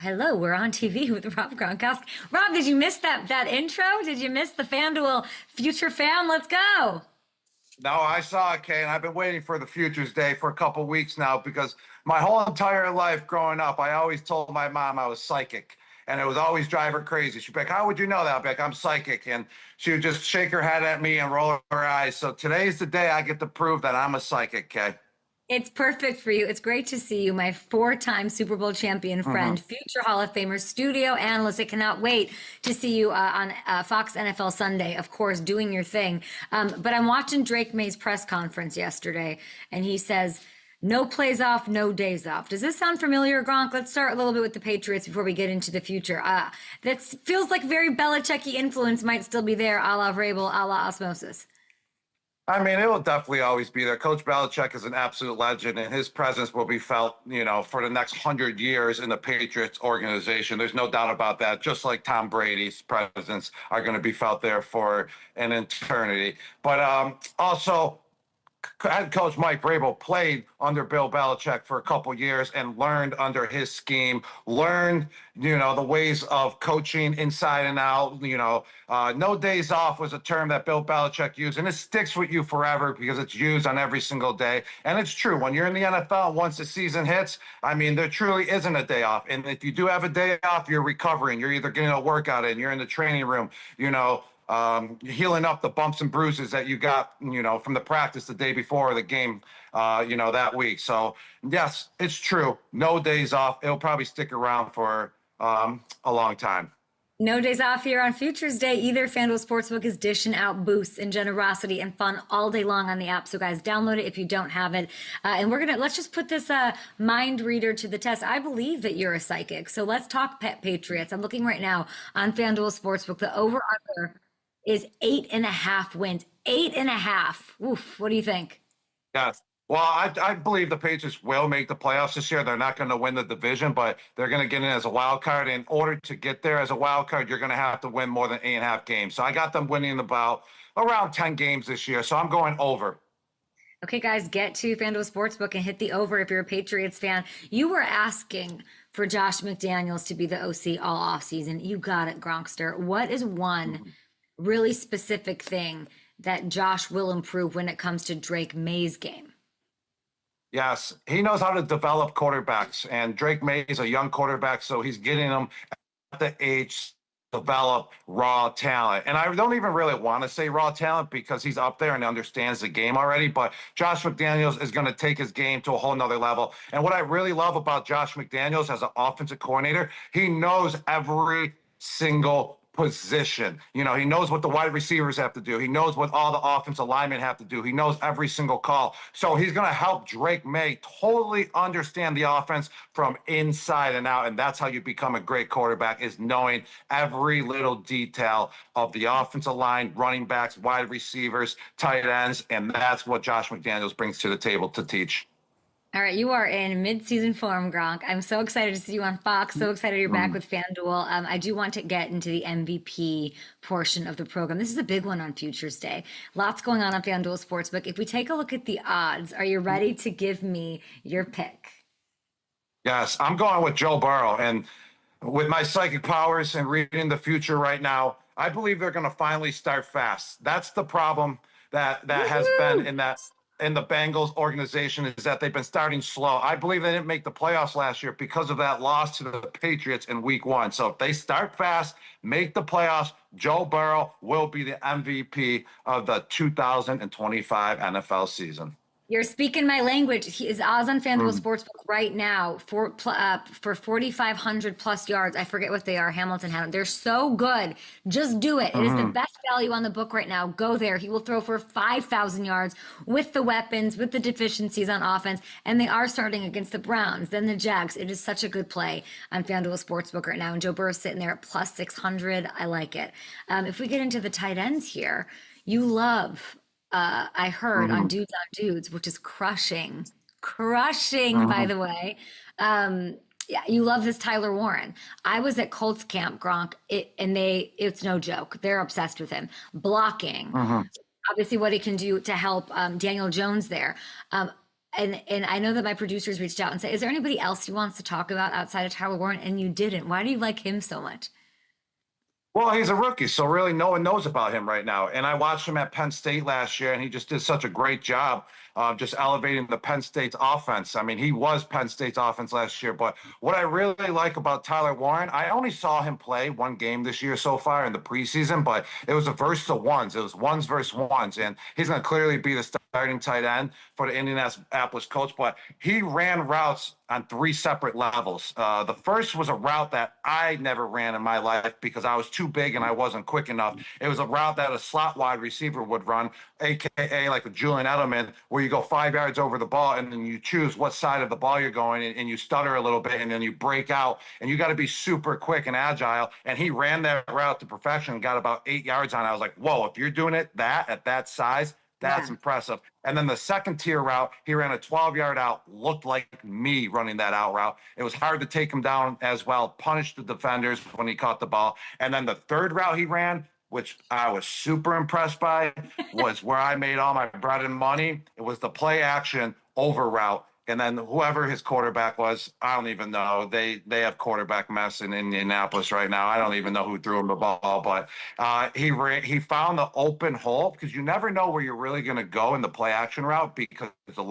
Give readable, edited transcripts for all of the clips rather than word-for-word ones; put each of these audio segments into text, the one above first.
Hello, we're on TV with Rob Gronkowski. Rob, did you miss that intro? Did you miss the FanDuel Future Fam? Let's go. No, I saw it, Kay, and I've been waiting for the Futures Day for a couple weeks now because my whole entire life growing up, I always told my mom I was psychic, and it was always drive her crazy. She'd be like, "How would you know that?" I'd be like, "I'm psychic," and she would just shake her head at me and roll her eyes. So today's the day I get to prove that I'm a psychic, Kay. It's perfect for you. It's great to see you, my four-time Super Bowl champion friend, Hmm. future Hall of Famer, studio analyst. I cannot wait to see you on Fox NFL Sunday, of course, doing your thing. But I'm watching Drake May's press conference yesterday, and he says, no plays off, no days off. Does this sound familiar, Gronk? Let's start a little bit with the Patriots before we get into the future. That feels like very Belichick-y influence might still be there, a la Vrabel, a la osmosis. I mean, it will definitely always be there. Coach Belichick is an absolute legend, and his presence will be felt, for the next 100 years in the Patriots organization. There's no doubt about that. Just like Tom Brady's presence are going to be felt there for an eternity. But also, head coach Mike Vrabel played under Bill Belichick for a couple years and learned under his scheme, learned, the ways of coaching inside and out. No days off was a term that Bill Belichick used, and it sticks with you forever because it's used on every single day. And it's true. When you're in the NFL, once the season hits, I mean, there truly isn't a day off. And if you do have a day off, you're recovering. You're either getting a workout in, you're in the training room, healing up the bumps and bruises that you got, from the practice the day before the game, that week. So yes, it's true. No days off. It'll probably stick around for a long time. No days off here on Futures Day either. FanDuel Sportsbook is dishing out boosts and generosity and fun all day long on the app. So guys, download it if you don't have it. And let's just put this mind reader to the test. I believe that you're a psychic. So let's talk Patriots. I'm looking right now on FanDuel Sportsbook. The over under is 8.5 wins. 8.5. Oof. What do you think? Yes. Well, I believe the Patriots will make the playoffs this year. They're not going to win the division, but they're going to get in as a wild card. In order to get there as a wild card, you're going to have to win more than 8.5 games. So I got them winning about around 10 games this year. So I'm going over. Okay, guys, get to FanDuel Sportsbook and hit the over if you're a Patriots fan. You were asking for Josh McDaniels to be the OC all offseason. You got it, Gronkster. What is one really specific thing that Josh will improve when it comes to Drake May's game? Yes, he knows how to develop quarterbacks, and Drake May is a young quarterback, so he's getting them at the age to develop raw talent. And I don't even really want to say raw talent because he's up there and understands the game already, but Josh McDaniels is going to take his game to a whole nother level. And what I really love about Josh McDaniels as an offensive coordinator, he knows every single position. He knows what the wide receivers have to do. He knows what all the offensive linemen have to do. He knows every single call. So he's going to help Drake May totally understand the offense from inside and out. And that's how you become a great quarterback, is knowing every little detail of the offensive line, running backs, wide receivers, tight ends. And that's what Josh McDaniels brings to the table to teach. All right, you are in mid-season form, Gronk. I'm so excited to see you on Fox. So excited you're back with FanDuel. I do want to get into the MVP portion of the program. This is a big one on Futures Day. Lots going on FanDuel Sportsbook. If we take a look at the odds, are you ready to give me your pick? Yes, I'm going with Joe Burrow. And with my psychic powers and reading the future right now, I believe they're going to finally start fast. That's the problem that has been in the Bengals organization, is that they've been starting slow. I believe they didn't make the playoffs last year because of that loss to the Patriots in week 1. So if they start fast, make the playoffs, Joe Burrow will be the MVP of the 2025 NFL season. You're speaking my language. He is odds on FanDuel Sportsbook right now for 4,500 plus yards. I forget what they are. Hamilton had them. They're so good. Just do it. It is the best value on the book right now. Go there. He will throw for 5,000 yards with the weapons, with the deficiencies on offense, and they are starting against the Browns, then the Jags. It is such a good play on FanDuel Sportsbook right now, and Joe Burrow's sitting there at plus 600. I like it. If we get into the tight ends here, you love. I heard on Dudes on Dudes, which is crushing, by the way. Yeah, you love this Tyler Warren. I was at Colts camp, Gronk, it's no joke. They're obsessed with him. Blocking, obviously what he can do to help Daniel Jones there. And I know that my producers reached out and said, is there anybody else he wants to talk about outside of Tyler Warren? And you didn't. Why do you like him so much? Well, he's a rookie, so really no one knows about him right now. And I watched him at Penn State last year, and he just did such a great job of just elevating the Penn State's offense. I mean, he was Penn State's offense last year. But what I really like about Tyler Warren, I only saw him play one game this year so far in the preseason, but it was a versus the ones. It was ones versus ones, and he's going to clearly be the starting tight end for the Indianapolis Colts. But he ran routes on three separate levels. The first was a route that I never ran in my life because I was too big and I wasn't quick enough. It was a route that a slot wide receiver would run, AKA like a Julian Edelman, where you go 5 yards over the ball and then you choose what side of the ball you're going and you stutter a little bit and then you break out and you got to be super quick and agile. And he ran that route to perfection and got about 8 yards on it. I was like, whoa, if you're doing it at that size, that's impressive. And then the second tier route, he ran a 12-yard out, looked like me running that out route. It was hard to take him down as well, punished the defenders when he caught the ball. And then the third route he ran, which I was super impressed by, was where I made all my bread and money. It was the play action over route. And then whoever his quarterback was, I don't even know. They have quarterback mess in Indianapolis right now. I don't even know who threw him the ball, but he found the open hole because you never know where you're really going to go in the play action route because the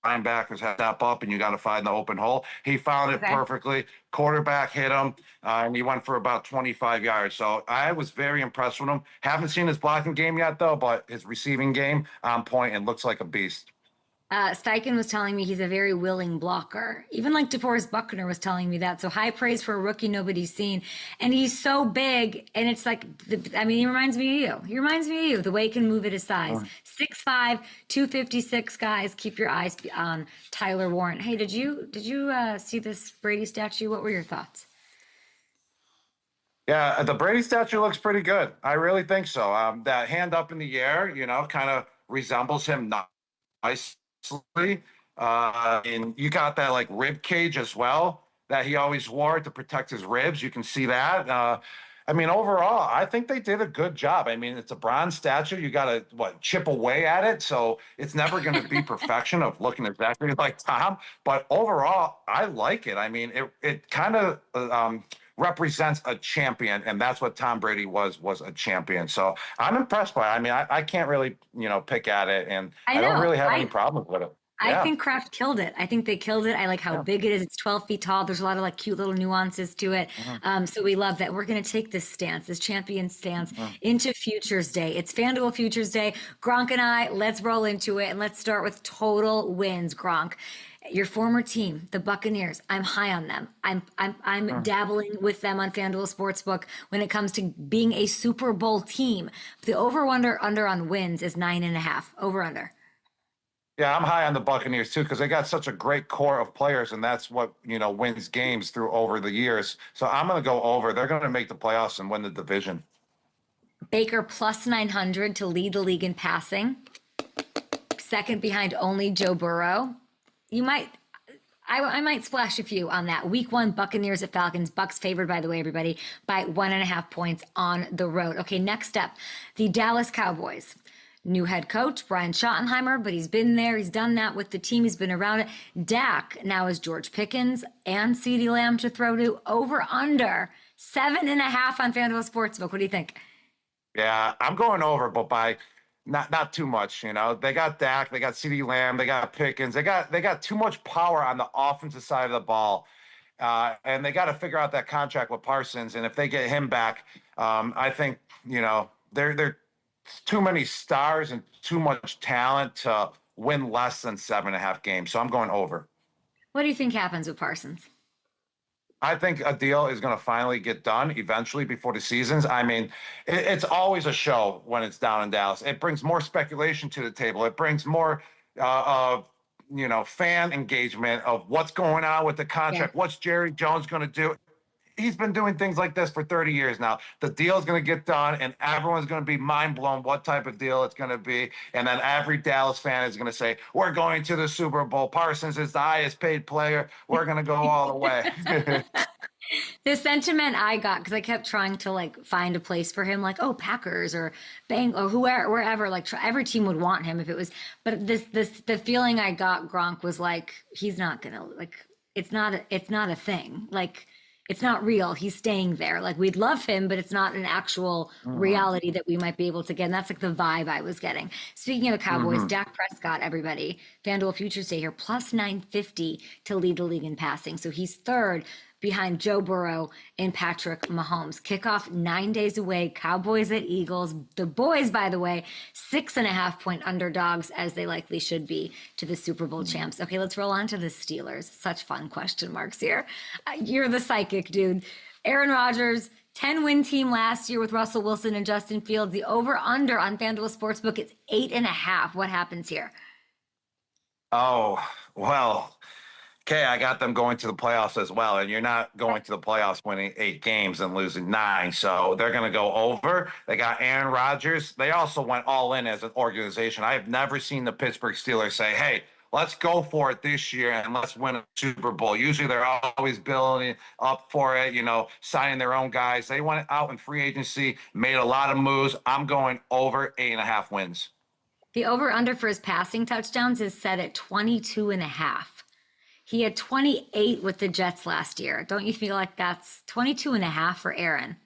linebackers have to step up and you got to find the open hole. He found it perfectly. Quarterback hit him, and he went for about 25 yards. So I was very impressed with him. Haven't seen his blocking game yet, though, but his receiving game on point and looks like a beast. Steichen was telling me he's a very willing blocker. Even like DeForest Buckner was telling me that. So high praise for a rookie nobody's seen. And he's so big. And it's like, he reminds me of you. He reminds me of you, the way he can move at his size. 6'5", 256 guys. Keep your eyes on Tyler Warren. Hey, did you see this Brady statue? What were your thoughts? Yeah, the Brady statue looks pretty good. I really think so. That hand up in the air, kind of resembles him nicely. And you got that like rib cage as well that he always wore to protect his ribs. You can see that. Overall, I think they did a good job. It's a bronze statue. You got to chip away at it, so it's never going to be perfection of looking exactly like Tom. But overall, I like it. It kind of represents a champion, and that's what Tom Brady was a champion. So I'm impressed by it. I can't really pick at it, and I don't really have any problems with it. I think Kraft killed it. I think they killed it. I like how big it is. It's 12 feet tall. There's a lot of like cute little nuances to it. So we love that. We're going to take this stance, this champion stance into Futures Day. It's FanDuel Futures Day. Gronk and I, let's roll into it. And let's start with total wins, Gronk. Your former team, the Buccaneers, I'm high on them. I'm dabbling with them on FanDuel Sportsbook when it comes to being a Super Bowl team. The over-under on wins is 9.5. Over-under. Yeah, I'm high on the Buccaneers too because they got such a great core of players, and that's what wins games through over the years. So I'm going to go over. They're going to make the playoffs and win the division. Baker plus 900 to lead the league in passing. Second behind only Joe Burrow. I might splash a few on that. Week 1, Buccaneers at Falcons. Bucks favored, by the way, everybody, by 1.5 points on the road. Okay, next up, the Dallas Cowboys. New head coach, Brian Schottenheimer, but he's been there. He's done that with the team. He's been around it. Dak now is George Pickens and CeeDee Lamb to throw to. Over under 7.5 on FanDuel Sportsbook. What do you think? Yeah, I'm going over, but by not too much. They got Dak, they got CeeDee Lamb, they got Pickens. They got too much power on the offensive side of the ball. And they got to figure out that contract with Parsons. And if they get him back, I think, they're too many stars and too much talent to win less than 7.5 games. So I'm going over. What do you think happens with Parsons? I think a deal is going to finally get done eventually before the seasons. It's always a show when it's down in Dallas. It brings more speculation to the table. It brings more, fan engagement of what's going on with the contract. What's Jerry Jones going to do? He's been doing things like this for 30 years now. The deal is going to get done, and everyone's going to be mind blown what type of deal it's going to be. And then every Dallas fan is going to say, we're going to the Super Bowl. Parsons is the highest paid player. We're going to go all the way. The sentiment I got, because I kept trying to like find a place for him, like, oh, Packers or Bang or whoever, wherever, like every team would want him if it was. But the feeling I got, Gronk was like, he's not gonna like, it's not a thing. Like, it's not real. He's staying there. Like, we'd love him, but it's not an actual Mhm. reality that we might be able to get. And that's like the vibe I was getting. Speaking of the Cowboys, Mhm. Dak Prescott, everybody, FanDuel Future Stay here, plus 950 to lead the league in passing. So he's third behind Joe Burrow and Patrick Mahomes. Kickoff 9 days away. Cowboys at Eagles. The boys, by the way, 6.5 point underdogs, as they likely should be, to the Super Bowl champs. Okay, let's roll on to the Steelers. Such fun question marks here. You're the psychic, dude. Aaron Rodgers, 10-win team last year with Russell Wilson and Justin Fields. The over-under on FanDuel Sportsbook is 8.5. What happens here? Oh, well, okay, I got them going to the playoffs as well, and you're not going to the playoffs winning 8 games and losing 9, so they're going to go over. They got Aaron Rodgers. They also went all in as an organization. I have never seen the Pittsburgh Steelers say, "Hey, let's go for it this year and let's win a Super Bowl." Usually, they're always building up for it, signing their own guys. They went out in free agency, made a lot of moves. I'm going over 8.5 wins. The over-under for his passing touchdowns is set at 22 and a half. He had 28 with the Jets last year. Don't you feel like that's 22 and a half for Aaron?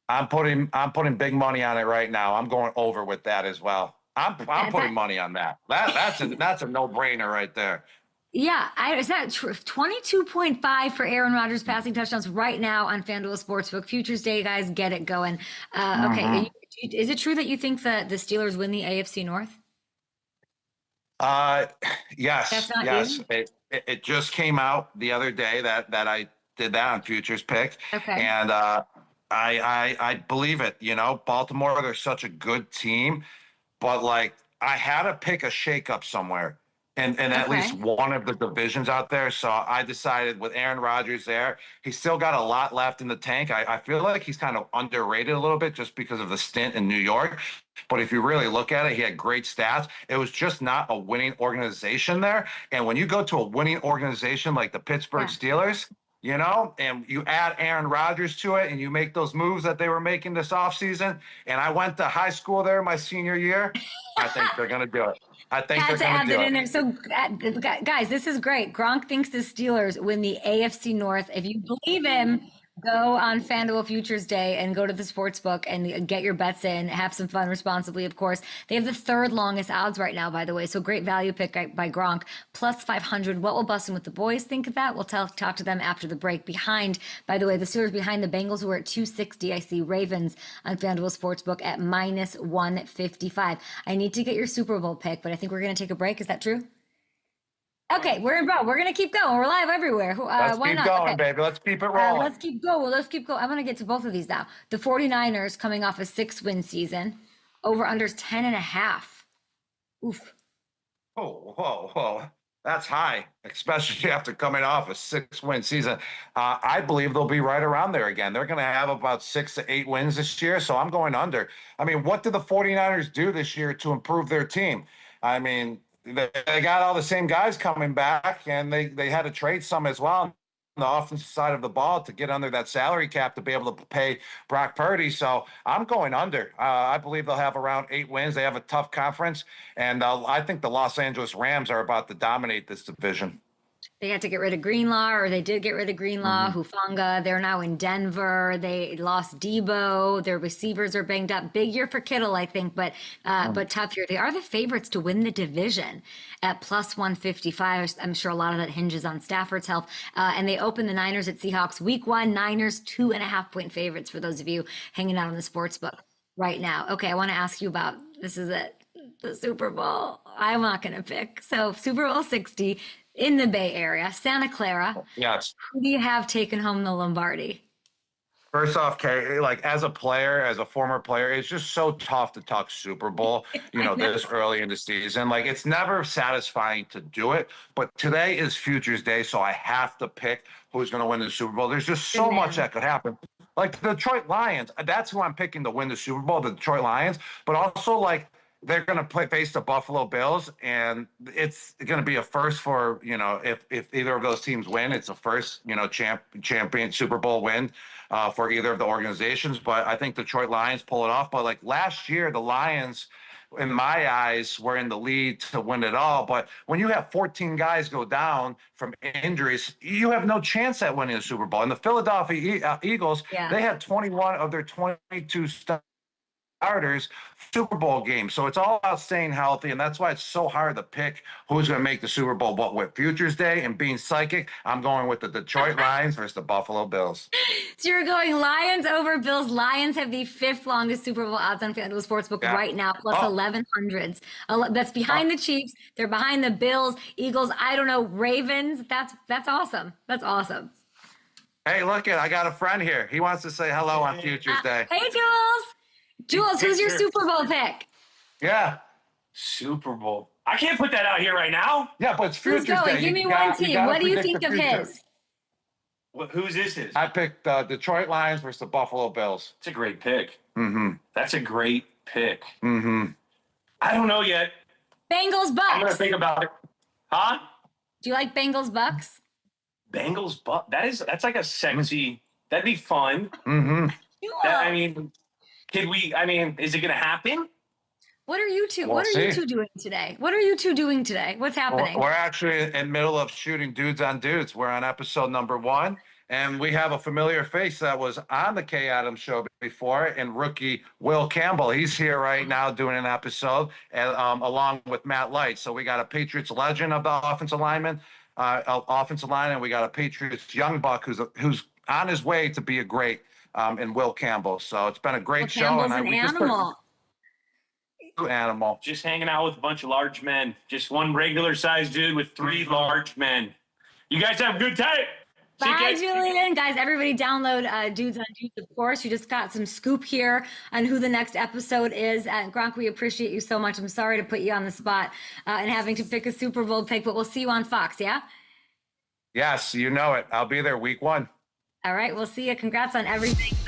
I'm putting big money on it right now. I'm going over with that as well. I'm That, putting that money on that. That's a no-brainer right there. yeah, is that true? 22.5 for Aaron Rodgers passing touchdowns right now on FanDuel Sportsbook. Futures Day, guys, get it going. Okay, Hmm. is it true that you think that the Steelers win the AFC North? Uh, That's yes, not yes. you? It just came out the other day that I did that on futures pick, Okay. and I believe it. Baltimore, they're such a good team, but like I had to pick a shakeup somewhere in at least Okay. one of the divisions out there. So I decided with Aaron Rodgers there, he's still got a lot left in the tank. I feel like he's kind of underrated a little bit just because of the stint in New York. But if you really look at it, he had great stats. It was just not a winning organization there. And when you go to a winning organization like the Pittsburgh Yeah. Steelers, and you add Aaron Rodgers to it and you make those moves that they were making this offseason, and I went to high school there my senior year, I think they're going to do it. I think Had they're to going to add that do in it. there. So, guys, this is great. Gronk thinks the Steelers win the AFC North. If you believe him, go on FanDuel Futures Day and go to the sports book and get your bets in. Have some fun responsibly, of course. They have the third longest odds right now, by the way. So, great value pick by Gronk. Plus 500. What will Bussin' with the boys think of that? We'll talk to them after the break. Behind, by the way, the Steelers behind the Bengals, who are at 260. I see Ravens on FanDuel Sportsbook at minus 155. I need to get your Super Bowl pick, but I think we're going to take a break. Is that true? Okay, we're in, bro. We're going to keep going. We're live everywhere. Let's Why keep not? going, Okay. baby. Let's keep it rolling. Let's keep going. Let's keep going. I'm going to get to both of these now. The 49ers coming off a 6-win season. Over unders 10 and a half. Oof. Oh, whoa, whoa. That's high, especially after coming off a 6-win season. I believe they'll be right around there again. They're going to have about 6 to 8 wins this year, so I'm going under. I mean, what did the 49ers do this year to improve their team? I mean, they got all the same guys coming back, and they had to trade some as well on the offensive side of the ball to get under that salary cap to be able to pay Brock Purdy. So I'm going under. I believe they'll have around 8 wins. They have a tough conference, and I think the Los Angeles Rams are about to dominate this division. They had to get rid of Greenlaw, or they did get rid of Greenlaw, Mhm. Hufanga. They're now in Denver. They lost Debo. Their receivers are banged up. Big year for Kittle, I think, but tough year. They are the favorites to win the division at plus 155. I'm sure a lot of that hinges on Stafford's health. And they open the Niners at Seahawks week one. Niners 2.5 point favorites for those of you hanging out on the sports book right now. Okay, I want to ask you about this is it. The Super Bowl. I'm not going to pick. So Super Bowl 60 in the Bay Area, Santa Clara. Yes. Who do you have taken home the Lombardi? First off, Kay, like as a player, as a former player, it's just so tough to talk Super Bowl, I know. this early in the season. Like it's never satisfying to do it, but today is Futures Day, so I have to pick who's going to win the Super Bowl. There's just Good so much man. that could happen. Like the Detroit Lions, that's who I'm picking to win the Super Bowl, the Detroit Lions, but also like they're going to face the Buffalo Bills, and it's going to be a first for, if either of those teams win, it's a first, champion Super Bowl win for either of the organizations. But I think Detroit Lions pull it off. But like last year, the Lions, in my eyes, were in the lead to win it all. But when you have 14 guys go down from injuries, you have no chance at winning the Super Bowl. And the Philadelphia Eagles, they had 21 of their 22 starters Super Bowl games. So it's all about staying healthy, and that's why it's so hard to pick who's going to make the Super Bowl. But with Futures Day and being psychic, I'm going with the Detroit Lions versus the Buffalo Bills. So you're going Lions over Bills. Lions have the 5th longest Super Bowl odds on FanDuel Sportsbook right now, plus 1100s. That's behind the Chiefs. They're behind the Bills, Eagles. I don't know, Ravens. That's awesome. That's awesome. Hey, look I got a friend here. He wants to say hello on Futures Day. Hey, Jules. Jules, who's your Super Bowl pick? Yeah. Super Bowl. I can't put that out here right now. Yeah, but it's Futures Day. Who's going? Give me one team. What do you think of his? Whose is his? I picked Detroit Lions versus the Buffalo Bills. It's a great pick. Mm-hmm. That's a great pick. Mm-hmm. I don't know yet. Bengals, BUCS. I'm gonna think about it. Huh? Do you like Bengals, BUCS? Bengals, that's like a sexy. That'd be fun. Mm-hmm. Is it gonna happen? What are you two? We'll what are see. you two doing today? What are you two doing today? What's happening? We're actually in the middle of shooting Dudes on Dudes. We're on episode number 1, and we have a familiar face that was on the Kay Adams show before, and rookie Will Campbell. He's here right now doing an episode, and along with Matt Light. So we got a Patriots legend of the offensive lineman, and we got a Patriots young buck who's on his way to be a great. And Will Campbell. So it's been a great show. Campbell's an animal. Animal. Just hanging out with a bunch of large men. Just one regular sized dude with 3 large men. You guys have a good time. Bye, Julian. Guys, everybody download Dudes on Dudes, of course. You just got some scoop here on who the next episode is. And Gronk, we appreciate you so much. I'm sorry to put you on the spot and having to pick a Super Bowl pick, but we'll see you on Fox, yeah? Yes, you know it. I'll be there week 1. All right, we'll see you. Congrats on everything.